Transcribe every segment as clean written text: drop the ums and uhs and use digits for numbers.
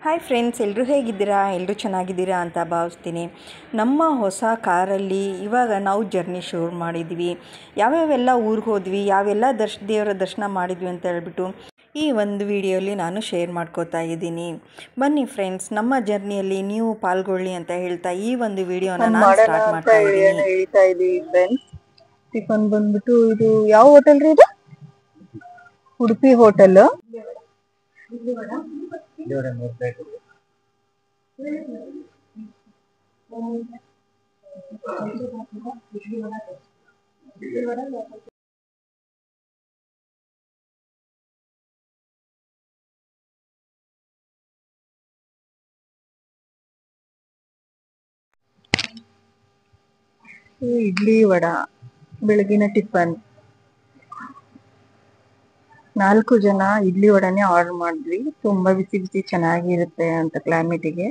Hi friends, ಎಲ್ಲರೂ ಹೇಗಿದ್ದೀರಾ? ಎಲ್ಲರೂ ಚೆನ್ನಾಗಿದ್ದೀರಾ ಅಂತ ಭಾವಿಸ್ತೀನಿ. ನಮ್ಮ ಹೊಸ ಕಾರಲ್ಲಿ ಇವಾಗ ನಾವು ಜರ್ನಿ ಶುರು ಮಾಡಿದ್ವಿ. ಯಾವ್ಯಾವೆಲ್ಲ ಊರಿಗೆ ಹೋದ್ವಿ, ಯಾವೆಲ್ಲ ದೇವರ ದರ್ಶನ ಮಾಡಿದ್ವಿ ಅಂತ ಹೇಳ್ಬಿಟ್ಟು ಈ ಒಂದು ವಿಡಿಯೋಲಿ ನಾನು ಶೇರ್ ಮಾಡ್ಕೋತಾ ಇದ್ದೀನಿ. ಬನ್ನಿ ಫ್ರೆಂಡ್ಸ್, ನಮ್ಮ ಜರ್ನಿಯಲ್ಲಿ ನೀವು ಪಾಲ್ಗೊಳ್ಳಿ ಅಂತ ಹೇಳ್ತಾ ಈ ಒಂದು ವಿಡಿಯೋನ ನಾನು ಸ್ಟಾರ್ಟ್ ಮಾಡ್ತಾ ಇದ್ದೀನಿ. ಫ್ರೆಂಡ್ಸ್, ಟಿಫನ್ ಬಂದ್ಬಿಟ್ಟು ಇದು ಯಾವ ಹೋಟೆಲ್ ರೀ? ಇದು ಉಡುಪಿ ಹೋಟೆಲ್. ಇಡ್ಲಿ ವಡ ಬೆಳಗಿನ ಟಿಫನ್. 4 ಜನ ಇಡ್ಲಿ ವಡನೆ ಆರ್ಡರ್ ಮಾಡಿದ್ವಿ. ತುಂಬಾ ಬಿಸಿ ಬಿಸಿ ಚೆನ್ನಾಗಿರುತ್ತೆ ಅಂತ ಕ್ಲೈಮೇಟಿಗೆ.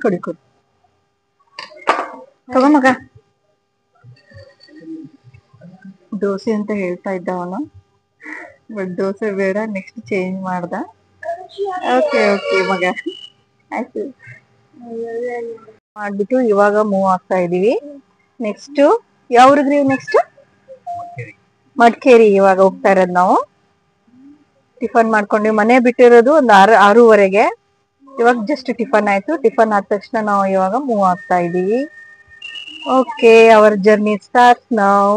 ಕೊಡಿ ತಗೋ ಮಗ. ದೋಸೆ ಅಂತ ಹೇಳ್ತಾ ಇದ್ದ ಅವನು, ಬಟ್ ದೋಸೆ ಬೇಡ, ನೆಕ್ಸ್ಟ್ ಚೇಂಜ್ ಮಾಡ್ದ. ಓಕೆ ಮಗ, ಆಯ್ತು ಮಾಡ್ಬಿಟ್ಟು ಇವಾಗ ಮೂವ್ ಆಗ್ತಾ ಇದೀವಿ. ನೆಕ್ಸ್ಟ್ ಯಾವ್ರಿಗ್ರಿ? ನೆಕ್ಸ್ಟ್ ಮಡಿಕೇರಿ ಇವಾಗ ಹೋಗ್ತಾ ಇರೋದು ನಾವು. ಟಿಫನ್ ಮಾಡ್ಕೊಂಡ್ವಿ, ಮನೆ ಬಿಟ್ಟಿರೋದು ಒಂದು 6:30. ಇವಾಗ ಜಸ್ಟ್ ಟಿಫನ್ ಆಯ್ತು. ಟಿಫನ್ ಆದ ತಕ್ಷಣ ನಾವು ಇವಾಗ ಮೂವ್ ಆಗ್ತಾ ಇದೀವಿ. Okay, our journey starts now.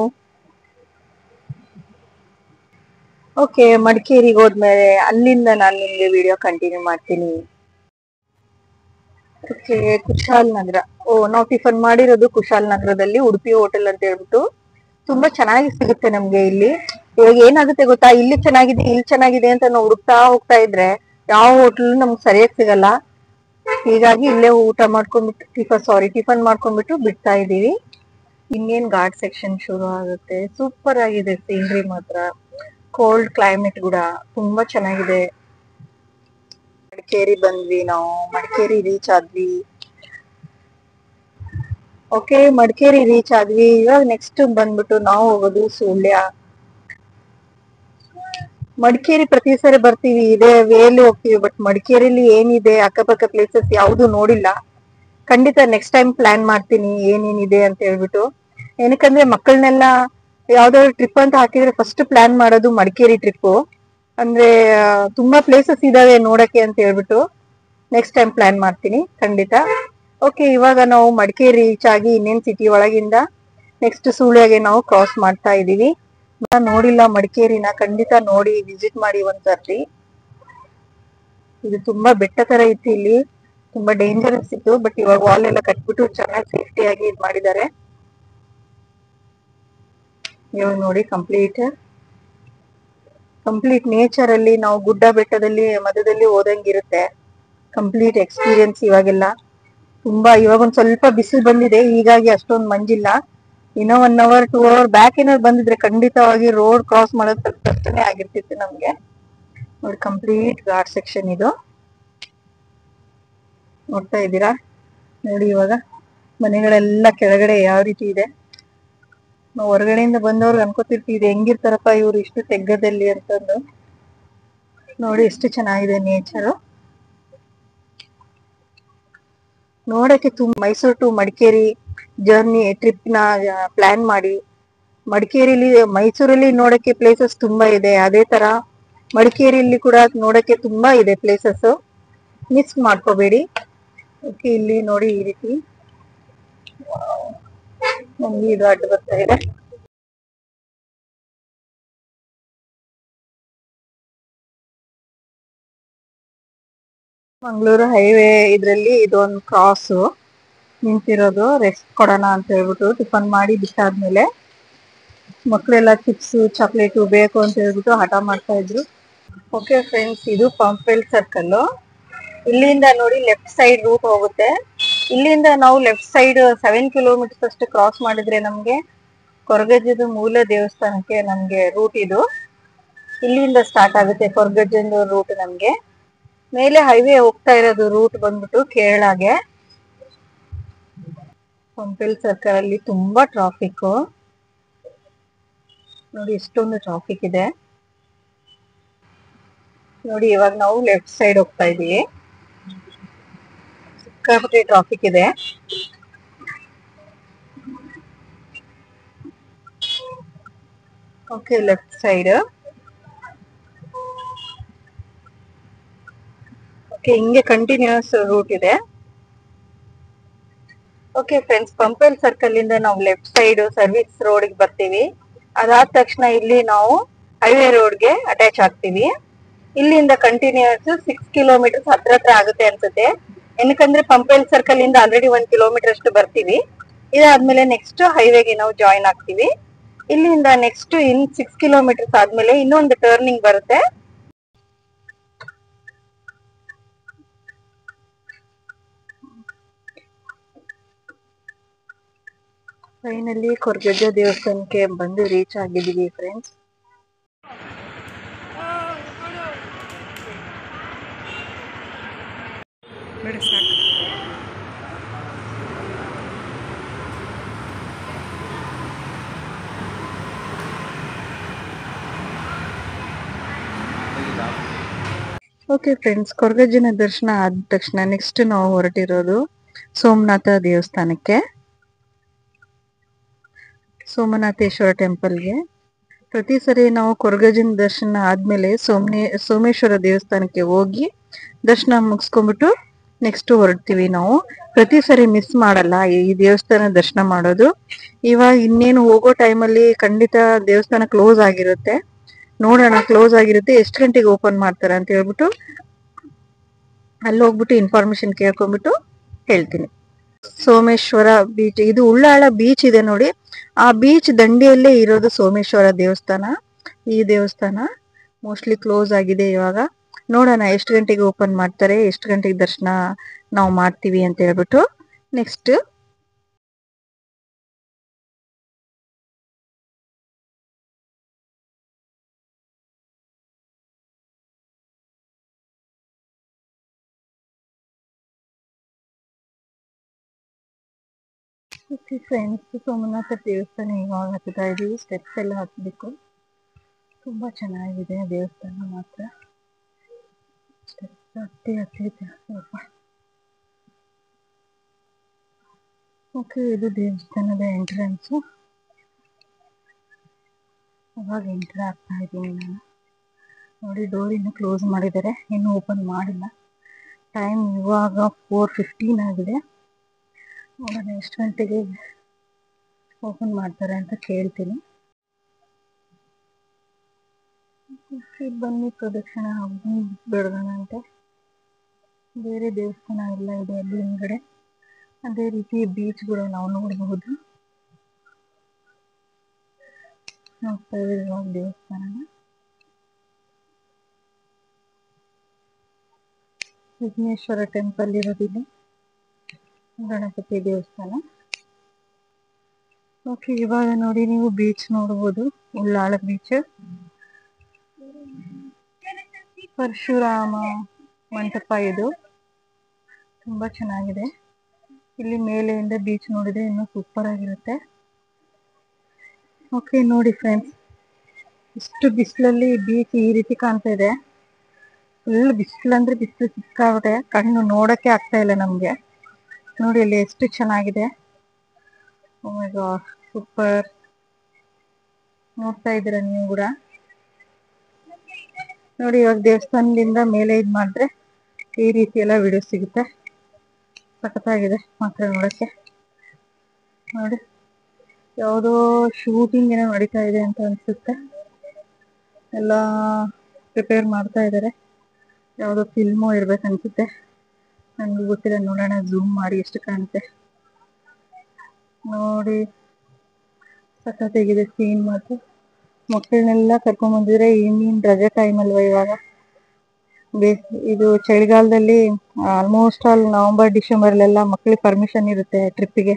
Okay, ಮಡಿಕೇರಿಗೆ ಹೋದ್ಮೇಲೆ ಅಲ್ಲಿಂದ ನಾನು ನಿಮ್ಗೆ ವಿಡಿಯೋ ಕಂಟಿನ್ಯೂ ಮಾಡ್ತೀನಿ. Okay, Kushalnagar. ನಾವು ಟಿಫನ್ ಮಾಡಿರೋದು ಕುಶಾಲ್ ನಗರದಲ್ಲಿ, ಉಡುಪಿ ಹೋಟೆಲ್ ಅಂತ ಹೇಳ್ಬಿಟ್ಟು. ತುಂಬಾ ಚೆನ್ನಾಗಿ ಸಿಗುತ್ತೆ ನಮ್ಗೆ ಇಲ್ಲಿ. ಇವಾಗ ಏನಾಗುತ್ತೆ ಗೊತ್ತಾ, ಇಲ್ಲಿ ಚೆನ್ನಾಗಿದೆ ಅಂತ ನಾವು ಹುಡುಕ್ತಾ ಹೋಗ್ತಾ ಇದ್ರೆ ಯಾವ ಹೋಟೆಲ್ ನಮ್ಗೆ ಸರಿಯಾಗಿ ಸಿಗಲ್ಲ. ಹೀಗಾಗಿ ಇಲ್ಲೇ ಊಟ ಮಾಡ್ಕೊಂಡ್ಬಿಟ್ಟು ಟಿಫನ್ ಮಾಡ್ಕೊಂಡ್ಬಿಟ್ಟು ಬಿಡ್ತಾ ಇದೀವಿ. ಇನ್ನೇನ್ ಘಾಟ್ ಸೆಕ್ಷನ್ ಶುರು ಆಗುತ್ತೆ. ಸೂಪರ್ ಆಗಿದೆ ಸೀನರಿ ಮಾತ್ರ. ಕೋಲ್ಡ್ ಕ್ಲೈಮೇಟ್ ಕೂಡ ತುಂಬಾ ಚೆನ್ನಾಗಿದೆ. ಮಡಿಕೇರಿ ಬಂದ್ವಿ ನಾವು, ಮಡಿಕೇರಿ ರೀಚ್ ಆದ್ವಿ. ಓಕೆ, ಮಡಿಕೇರಿ ರೀಚ್ ಆದ್ವಿ. ಇವಾಗ ನೆಕ್ಸ್ಟ್ ಬಂದ್ಬಿಟ್ಟು ನಾವು ಹೋಗೋದು ಸುಳ್ಯ. ಮಡಿಕೇರಿ ಪ್ರತಿ ಸರಿ ಬರ್ತೀವಿ, ಇದೇ ವೇಲಿ ಹೋಗ್ತೀವಿ, ಬಟ್ ಮಡಿಕೇರಿಲಿ ಏನಿದೆ ಅಕ್ಕಪಕ್ಕ ಪ್ಲೇಸಸ್ ಯಾವ್ದು ನೋಡಿಲ್ಲ. ಖಂಡಿತ ನೆಕ್ಸ್ಟ್ ಟೈಮ್ ಪ್ಲಾನ್ ಮಾಡ್ತೀನಿ ಏನೇನಿದೆ ಅಂತ ಹೇಳ್ಬಿಟ್ಟು. ಏನಕ್ಕಂದ್ರೆ ಮಕ್ಕಳನ್ನೆಲ್ಲ ಯಾವ್ದಾದ್ರು ಟ್ರಿಪ್ ಅಂತ ಹಾಕಿದ್ರೆ ಫಸ್ಟ್ ಪ್ಲಾನ್ ಮಾಡೋದು ಮಡಿಕೇರಿ ಟ್ರಿಪ್. ಅಂದ್ರೆ ತುಂಬಾ ಪ್ಲೇಸಸ್ ಇದಾವೆ ನೋಡಕ್ಕೆ ಅಂತ ಹೇಳ್ಬಿಟ್ಟು ನೆಕ್ಸ್ಟ್ ಟೈಮ್ ಪ್ಲಾನ್ ಮಾಡ್ತೀನಿ ಖಂಡಿತ. ಓಕೆ, ಇವಾಗ ನಾವು ಮಡಿಕೇರಿ ರೀಚ್ ಆಗಿ ಇನ್ನೇನ್ ಸಿಟಿ ಒಳಗಿಂದ ನೆಕ್ಸ್ಟ್ ಸುಳ್ಯಗೆ ನಾವು ಕ್ರಾಸ್ ಮಾಡ್ತಾ ಇದೀವಿ. ನೋಡಿಲ್ಲ ಮಡಿಕೇರಿನ, ಖಂಡಿತ ನೋಡಿ ವಿಸಿಟ್ ಮಾಡಿ ಒಂದ್ಸರ್ತಿ. ಇದು ತುಂಬಾ ಬೆಟ್ಟ ತರ ಇತ್ತು, ಇಲ್ಲಿ ತುಂಬಾ ಡೇಂಜರಸ್ ಇತ್ತು. ಬಟ್ ಇವಾಗ ವಾಲ್ ಎಲ್ಲ ಕಟ್ಬಿಟ್ಟು ಚೆನ್ನಾಗಿ ಸೇಫ್ಟಿಯಾಗಿ ಇದ್ ಮಾಡಿದ್ದಾರೆ. ಇವಾಗ ನೋಡಿ ಕಂಪ್ಲೀಟ್ ನೇಚರ್ ಅಲ್ಲಿ ನಾವು ಗುಡ್ಡ ಬೆಟ್ಟದಲ್ಲಿ ಮಧ್ಯದಲ್ಲಿ ಹೋದಂಗಿರುತ್ತೆ. ಕಂಪ್ಲೀಟ್ ಎಕ್ಸ್ಪೀರಿಯನ್ಸ್ ಇವಾಗೆಲ್ಲ. ಇವಾಗ ಒಂದ್ ಸ್ವಲ್ಪ ಬಿಸಿಲು ಬಂದಿದೆ, ಹೀಗಾಗಿ ಅಷ್ಟೊಂದು ಮಂಜಿಲ್ಲ. ಇನ್ನೂ 1 hour 2 hour ಬ್ಯಾಕ್ ಏನಾದ್ರು ಬಂದಿದ್ರೆ ಖಂಡಿತವಾಗಿ ರೋಡ್ ಕ್ರಾಸ್ ಮಾಡೋದು ಸ್ವಲ್ಪ ಕಷ್ಟನೇ ಆಗಿರ್ತಿತ್ತು ನಮ್ಗೆ. ನೋಡಿ ಕಂಪ್ಲೀಟ್ ಘಾಟ್ ಸೆಕ್ಷನ್ ಇದು. ನೋಡ್ತಾ ಇದ್ದೀರಾ? ನೋಡಿ ಇವಾಗ ಮನೆಗಳೆಲ್ಲ ಕೆಳಗಡೆ ಯಾವ ರೀತಿ ಇದೆ. ನಾವು ಹೊರಗಡೆಯಿಂದ ಬಂದವ್ರು ಅನ್ಕೋತಿರ್ತೀವಿ ಹೆಂಗಿರ್ತಾರಪ್ಪ ಇವ್ರು ಇಷ್ಟು ತೆಗ್ಗದಲ್ಲಿ ಅಂತಂದು. ನೋಡಿ ಎಷ್ಟು ಚೆನ್ನಾಗಿದೆ ನೇಚರು ನೋಡಕ್ಕೆ. Mysuru to Madikeri journey trip ನ ಪ್ಲಾನ್ ಮಾಡಿ ಮೈಸೂರಲ್ಲಿ ನೋಡಕ್ಕೆ ಪ್ಲೇಸಸ್ ತುಂಬಾ ಇದೆ. ಅದೇ ತರ ಮಡಿಕೇರಿಯಲ್ಲಿ ಕೂಡ ನೋಡಕ್ಕೆ ತುಂಬಾ ಇದೆ ಪ್ಲೇಸಸ್. ಮಿಸ್ ಮಾಡ್ಕೋಬೇಡಿ. ಓಕೆ, ಇಲ್ಲಿ ನೋಡಿ ಈ ರೀತಿ ನಮ್ಗೆ ಇದು ಅಡ್ಡ ಬರ್ತಾ ಇದೆ. ಮಂಗಳೂರು ಹೈವೇ ಇದ್ರಲ್ಲಿ ಇದೊಂದು ಕ್ರಾಸ್ ನಿಂತಿರೋದು. ರೆಸ್ಟ್ ಕೊಡೋಣ ಅಂತ ಹೇಳ್ಬಿಟ್ಟು ಟಿಫನ್ ಮಾಡಿ ಬಿಟ್ಟಾದ್ಮೇಲೆ ಮಕ್ಕಳೆಲ್ಲ ಚಿಪ್ಸ್ ಚಾಕ್ಲೇಟು ಬೇಕು ಅಂತ ಹೇಳ್ಬಿಟ್ಟು ಹಠ ಮಾಡ್ತಾ ಇದ್ರು. ಓಕೆ ಫ್ರೆಂಡ್ಸ್, ಇದು ಪಂಪೆಲ್ ಸರ್ಕಲ್. ಇಲ್ಲಿಂದ ನೋಡಿ ಲೆಫ್ಟ್ ಸೈಡ್ ರೂಟ್ ಹೋಗುತ್ತೆ. ಇಲ್ಲಿಂದ ನಾವು ಲೆಫ್ಟ್ ಸೈಡ್ 7 ಕಿಲೋಮೀಟರ್ಸ್ ಅಷ್ಟು ಕ್ರಾಸ್ ಮಾಡಿದ್ರೆ ನಮ್ಗೆ ಕೊರಗಜ್ಜದ ಮೂಲ ದೇವಸ್ಥಾನಕ್ಕೆ ನಮ್ಗೆ ರೂಟ್ ಇದು. ಇಲ್ಲಿಂದ ಸ್ಟಾರ್ಟ್ ಆಗುತ್ತೆ ಕೊರಗಜ್ಜದ ರೂಟ್. ನಮ್ಗೆ ಮೇಲೆ ಹೈವೇ ಹೋಗ್ತಾ ಇರೋದು ರೂಟ್ ಬಂದ್ಬಿಟ್ಟು ಕೇರಳಗೆ. ಪಂಪೆಲ್ ಸರ್ಕಲ್ ಅಲ್ಲಿ ತುಂಬಾ ಟ್ರಾಫಿಕ್ ನೋಡಿ, ಎಷ್ಟೊಂದು ಟ್ರಾಫಿಕ್ ಇದೆ. ನೋಡಿ ಇವಾಗ ನಾವು ಲೆಫ್ಟ್ ಸೈಡ್ ಹೋಗ್ತಾ ಇದೀವಿ. ಸಿಕ್ಕಾಪಟ್ಟೆ ಟ್ರಾಫಿಕ್ ಇದೆ. Okay, left side. ಓಕೆ, ಹಿಂಗೆ ಕಂಟಿನ್ಯೂಸ್ ರೂಟ್ ಇದೆ. ಓಕೆ ಫ್ರೆಂಡ್ಸ್, ಪಂಪೆಲ್ ಸರ್ಕಲ್ ಇಂದ ನಾವು ಲೆಫ್ಟ್ ಸೈಡ್ ಸರ್ವಿಸ್ ರೋಡ್ ಬರ್ತೀವಿ. ಅದಾದ ತಕ್ಷಣ ಇಲ್ಲಿ ನಾವು ಹೈವೇ ರೋಡ್ಗೆ ಅಟ್ಯಾಚ್ ಆಗ್ತೀವಿ. ಇಲ್ಲಿಂದ ಕಂಟಿನ್ಯೂಸ್ 6 ಕಿಲೋಮೀಟರ್ ಹತ್ರ ಆಗುತ್ತೆ ಅನ್ಸುತ್ತೆ. ಏನಕ್ಕಂದ್ರೆ ಪಂಪೆಲ್ ಸರ್ಕಲ್ ಇಂದ ಆಲ್ರೆಡಿ 1 ಕಿಲೋಮೀಟರ್ ಅಷ್ಟು ಬರ್ತೀವಿ. ಇದಾದ್ಮೇಲೆ ನೆಕ್ಸ್ಟ್ ಹೈವೇಗೆ ನಾವು ಜಾಯಿನ್ ಆಗ್ತೀವಿ. ಇಲ್ಲಿಂದ ನೆಕ್ಸ್ಟ್ 6 ಕಿಲೋಮೀಟರ್ಸ್ ಆದ್ಮೇಲೆ ಇನ್ನೊಂದು ಟರ್ನಿಂಗ್ ಬರುತ್ತೆ. ಫೈನಲಿ ಕೊರಗಜ್ಜ ದೇವಸ್ಥಾನಕ್ಕೆ ಬಂದು ರೀಚ್ ಆಗಿದ್ದೀವಿ ಫ್ರೆಂಡ್ಸ್. ಓಕೆ ಫ್ರೆಂಡ್ಸ್, ಕೊರಗಜ್ಜನ ದರ್ಶನ ಆದ ತಕ್ಷಣ ನೆಕ್ಸ್ಟ್ ನಾವು ಹೊರಟಿರೋದು ಸೋಮನಾಥ ದೇವಸ್ಥಾನಕ್ಕೆ, ಸೋಮನಾಥೇಶ್ವರ ಟೆಂಪಲ್ಗೆ. ಪ್ರತಿ ಸರಿ ನಾವು ಕೊರಗಜ್ಜನ ದರ್ಶನ ಆದ್ಮೇಲೆ ಸೋಮೇಶ್ವರ ದೇವಸ್ಥಾನಕ್ಕೆ ಹೋಗಿ ದರ್ಶನ ಮುಗಿಸ್ಕೊಂಡ್ಬಿಟ್ಟು ನೆಕ್ಸ್ಟ್ ಹೊರಡ್ತೀವಿ. ನಾವು ಪ್ರತಿ ಸರಿ ಮಿಸ್ ಮಾಡಲ್ಲ ಈ ದೇವಸ್ಥಾನ ದರ್ಶನ ಮಾಡೋದು. ಇವಾಗ ಇನ್ನೇನು ಹೋಗೋ ಟೈಮಲ್ಲಿ ಖಂಡಿತ ದೇವಸ್ಥಾನ ಕ್ಲೋಸ್ ಆಗಿರುತ್ತೆ. ನೋಡೋಣ, ಕ್ಲೋಸ್ ಆಗಿರುತ್ತೆ, ಎಷ್ಟು ಗಂಟೆಗೆ ಓಪನ್ ಮಾಡ್ತಾರೆ ಅಂತ ಹೇಳ್ಬಿಟ್ಟು ಅಲ್ಲಿ ಹೋಗ್ಬಿಟ್ಟು ಇನ್ಫಾರ್ಮೇಶನ್ ಕೇಳ್ಕೊಂಡ್ಬಿಟ್ಟು ಹೇಳ್ತೀನಿ. ಸೋಮೇಶ್ವರ ಬೀಚ್, ಇದು ಉಳ್ಳಾಳ ಬೀಚ್ ಇದೆ ನೋಡಿ, ಆ ಬೀಚ್ ದಂಡೆಯಲ್ಲೇ ಇರೋದು ಸೋಮೇಶ್ವರ ದೇವಸ್ಥಾನ. ಈ ದೇವಸ್ಥಾನ ಮೋಸ್ಟ್ಲಿ ಕ್ಲೋಸ್ ಆಗಿದೆ ಇವಾಗ. ನೋಡೋಣ ಎಷ್ಟು ಗಂಟೆಗೆ ಓಪನ್ ಮಾಡ್ತಾರೆ, ಎಷ್ಟು ಗಂಟೆಗೆ ದರ್ಶನ ನಾವು ಮಾಡ್ತೀವಿ ಅಂತ ಹೇಳ್ಬಿಟ್ಟು. ನೆಕ್ಸ್ಟ್ ಫ್ರೆಂಡ್ಸ್, ಸೋಮನಾಥ ದೇವಸ್ಥಾನ ಇವಾಗ ಹತ್ತಾ ಇದೀವಿ. ಸ್ಟೆಪ್ಸ್ ಎಲ್ಲ ಹತ್ಬೇಕು. ತುಂಬಾ ಚೆನ್ನಾಗಿದೆ ದೇವಸ್ಥಾನ ಮಾತ್ರ. ಸ್ಟೆಪ್ಸ್ ಹತ್ತಿ ಸ್ವಲ್ಪ. ಓಕೆ, ಇದು ದೇವಸ್ಥಾನದ ಎಂಟ್ರೆನ್ಸ್. ಇವಾಗ ಎಂಟರ್ ಆಗ್ತಾ ಇದ್ದೀನಿ ನಾನು. ನೋಡಿ, ಡೋರ್ ಇನ್ನು ಕ್ಲೋಸ್ ಮಾಡಿದ್ದಾರೆ, ಇನ್ನು ಓಪನ್ ಮಾಡಿಲ್ಲ. ಟೈಮ್ ಇವಾಗ 4:15 ಆಗಿದೆ. ನೋಡೋಣ ಎಷ್ಟು ಗಂಟೆಗೆ ಓಪನ್ ಮಾಡ್ತಾರೆ ಅಂತ ಕೇಳ್ತೀನಿ. ಬನ್ನಿ ಪ್ರದಕ್ಷಿಣೆ ಬೆಳಗೋಣ ಅಂತೆ. ಬೇರೆ ದೇವಸ್ಥಾನ ಎಲ್ಲ ಇದೆ ಅಲ್ಲಿ ಹಿಂದ್ಗಡೆ. ಅದೇ ರೀತಿ ಬೀಚ್ಗಳು ನಾವು ನೋಡಬಹುದು. ನೋಡ್ತಾ ಇದ್ದೀವಿ ದೇವಸ್ಥಾನನ. ವಿಘ್ನೇಶ್ವರ ಟೆಂಪಲ್ ಇರೋದಿದೆ, ಗಣಪತಿ ದೇವಸ್ಥಾನ. ಓಕೆ, ಇವಾಗ ನೋಡಿ ನೀವು ಬೀಚ್ ನೋಡಬಹುದು, ಉಳ್ಳಾಳ ಬೀಚ್. ಪರಶುರಾಮ ಮಂಟಪ ಇದು, ತುಂಬಾ ಚೆನ್ನಾಗಿದೆ. ಇಲ್ಲಿ ಮೇಲೆಯಿಂದ ಬೀಚ್ ನೋಡಿದ್ರೆ ಇನ್ನೂ ಸೂಪರ್ ಆಗಿರುತ್ತೆ. ಓಕೆ ನೋಡಿ ಫ್ರೆಂಡ್ಸ್, ಇಷ್ಟು ಬಿಸಿಲಲ್ಲಿ ಬೀಚ್ ಈ ರೀತಿ ಕಾಣ್ತಾ ಇದೆ. ಫುಲ್ ಬಿಸಿಲು ಅಂದ್ರೆ ಬಿಸಿಲು ಸಿಕ್ಕಾಗುತ್ತೆ, ಕಣ್ಣು ನೋಡಕ್ಕೆ ಆಗ್ತಾ ಇಲ್ಲ ನಮ್ಗೆ. ನೋಡಿ ಅಲ್ಲಿ ಎಷ್ಟು ಚೆನ್ನಾಗಿದೆ. ಓ ಮೈ ಗಾಡ್, ಸೂಪರ್. ನೋಡ್ತಾ ಇದ್ದೀರಾ ನೀವು ಕೂಡ. ನೋಡಿ, ಇವಾಗ ದೇವಸ್ಥಾನದಿಂದ ಮೇಲೆ ಇದ್ ಮಾಡಿದ್ರೆ ಈ ರೀತಿ ಎಲ್ಲ ವಿಡಿಯೋ ಸಿಗುತ್ತೆ. ಸಖತ್ತಾಗಿದೆ ಮಾತ್ರ ನೋಡಕ್ಕೆ. ನೋಡಿ, ಯಾವುದೋ ಶೂಟಿಂಗ್ ಏನೋ ನಡೀತಾ ಇದೆ ಅಂತ ಅನ್ಸುತ್ತೆ. ಎಲ್ಲ ಪ್ರಿಪೇರ್ ಮಾಡ್ತಾ ಇದ್ದಾರೆ, ಯಾವುದೋ ಫಿಲ್ಮು ಇರ್ಬೇಕು ಅನ್ಸುತ್ತೆ, ನನ್ಗೂ ಗೊತ್ತಿಲ್ಲ. ನೋಡೋಣ, ಝೂಮ್ ಮಾಡಿ ಎಷ್ಟು ಕಾಣುತ್ತೆ ನೋಡಿ. ಸಖತ್ತಾಗಿದೆ ಸೀನ್ ಮಾತ್ರ. ಮಕ್ಕಳನ್ನೆಲ್ಲ ಕರ್ಕೊಂಡ್ ಬಂದಿದ್ರೆ, ಇನ್ನೇನು ರಜೆ ಟೈಮ್ ಅಲ್ವಾ ಇವಾಗ. ಇದು ಚಳಿಗಾಲದಲ್ಲಿ ಆಲ್ಮೋಸ್ಟ್ ಆಲ್ ನವೆಂಬರ್ ಡಿಸೆಂಬರ್ಲೆಲ್ಲ ಮಕ್ಕಳಿಗೆ ಪರ್ಮಿಷನ್ ಇರುತ್ತೆ ಟ್ರಿಪ್ಪಿಗೆ.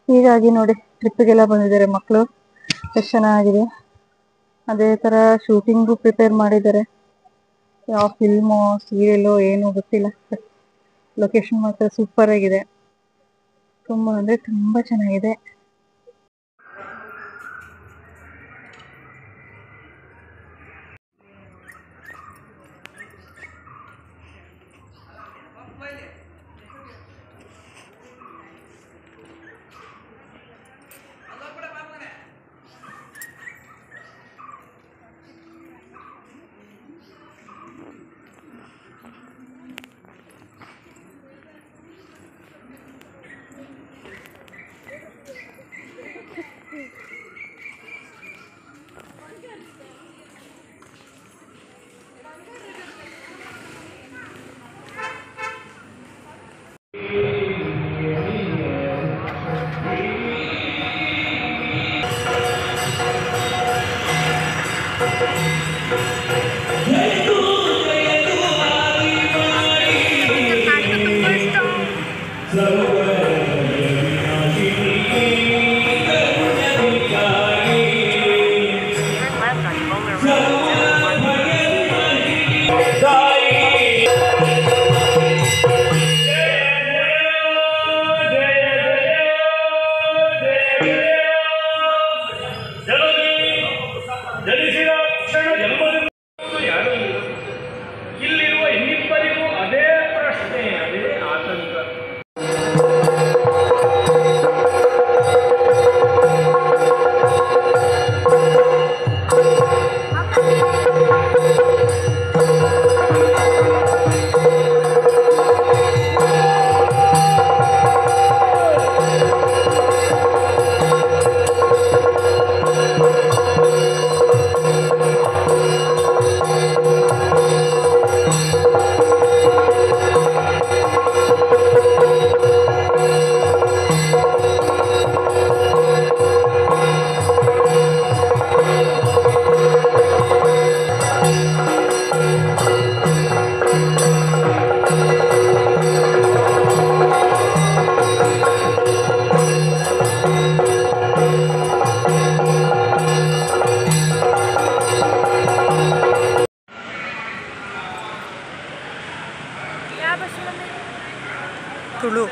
ಹೀಗಾಗಿ ನೋಡಿ, ಟ್ರಿಪ್ಪಿಗೆಲ್ಲ ಬಂದಿದ್ದಾರೆ ಮಕ್ಕಳು. ಎಷ್ಟು ಚೆನ್ನಾಗಿದೆ. ಅದೇ ತರ ಶೂಟಿಂಗು ಪ್ರಿಪೇರ್ ಮಾಡಿದ್ದಾರೆ. ಯಾವ ಫಿಲ್ಮು ಸೀರಿಯಲು ಏನೂ ಗೊತ್ತಿಲ್ಲ. ಲೊಕೇಶನ್ ಮಾತ್ರ ಸೂಪರ್ ಆಗಿದೆ. ತುಂಬಾ ಅಂದ್ರೆ ತುಂಬಾ ಚೆನ್ನಾಗಿದೆ. ಇಲ್ಲಿರುವ ಇನ್ನಿಬ್ಬರಿಗೂ ಅದೇ ಪ್ರಶ್ನೆ, ಅದೇ ಆತಂಕ. Tulu.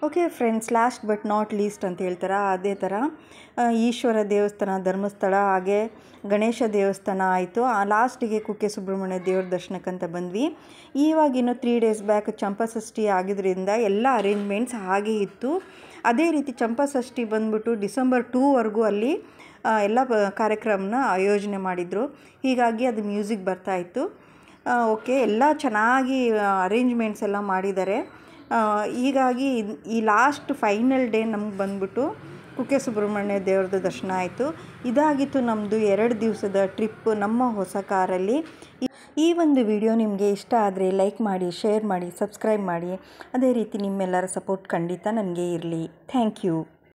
Okay friends, last but not least ಅಂತ ಹೇಳ್ತಾರೆ. ಅದೇ ಥರ ಈಶ್ವರ ದೇವಸ್ಥಾನ, ಧರ್ಮಸ್ಥಳ, ಹಾಗೆ ಗಣೇಶ ದೇವಸ್ಥಾನ ಆಯಿತು. ಲಾಸ್ಟಿಗೆ ಕುಕ್ಕೆ ಸುಬ್ರಹ್ಮಣ್ಯ ದೇವ್ರ ದರ್ಶನಕ್ಕಂತ ಬಂದ್ವಿ. ಇವಾಗಿನ್ನು 3 days ಬ್ಯಾಕ್ ಚಂಪಾಷಷ್ಠಿ ಆಗಿದ್ದರಿಂದ ಎಲ್ಲ ಅರೇಂಜ್ಮೆಂಟ್ಸ್ ಹಾಗೇ ಇತ್ತು. ಅದೇ ರೀತಿ ಚಂಪಾಷಷ್ಠಿ ಬಂದ್ಬಿಟ್ಟು ಡಿಸೆಂಬರ್ 2ವರೆಗೂ ಅಲ್ಲಿ ಎಲ್ಲ ಕಾರ್ಯಕ್ರಮನ ಆಯೋಜನೆ ಮಾಡಿದರು. ಹೀಗಾಗಿ ಅದು ಮ್ಯೂಸಿಕ್ ಬರ್ತಾಯಿತ್ತು. ಓಕೆ, ಎಲ್ಲ ಚೆನ್ನಾಗಿ ಅರೇಂಜ್ಮೆಂಟ್ಸ್ ಎಲ್ಲ ಮಾಡಿದ್ದಾರೆ. ಹೀಗಾಗಿ ಈ ಲಾಸ್ಟ್ ಫೈನಲ್ ಡೇ ನಮ್ಗೆ ಬಂದ್ಬಿಟ್ಟು ಕುಕ್ಕೆ ಸುಬ್ರಹ್ಮಣ್ಯ ದೇವ್ರದ್ದು ದರ್ಶನ ಆಯಿತು. ಇದಾಗಿತ್ತು ನಮ್ಮದು 2 ದಿವಸದ ಟ್ರಿಪ್ ನಮ್ಮ ಹೊಸ ಕಾರಲ್ಲಿ. ಈ ಒಂದು ವಿಡಿಯೋ ನಿಮಗೆ ಇಷ್ಟ ಆದರೆ ಲೈಕ್ ಮಾಡಿ, ಶೇರ್ ಮಾಡಿ, ಸಬ್ಸ್ಕ್ರೈಬ್ ಮಾಡಿ. ಅದೇ ರೀತಿ ನಿಮ್ಮೆಲ್ಲರ ಸಪೋರ್ಟ್ ಖಂಡಿತ ನನಗೆ ಇರಲಿ. Thank you.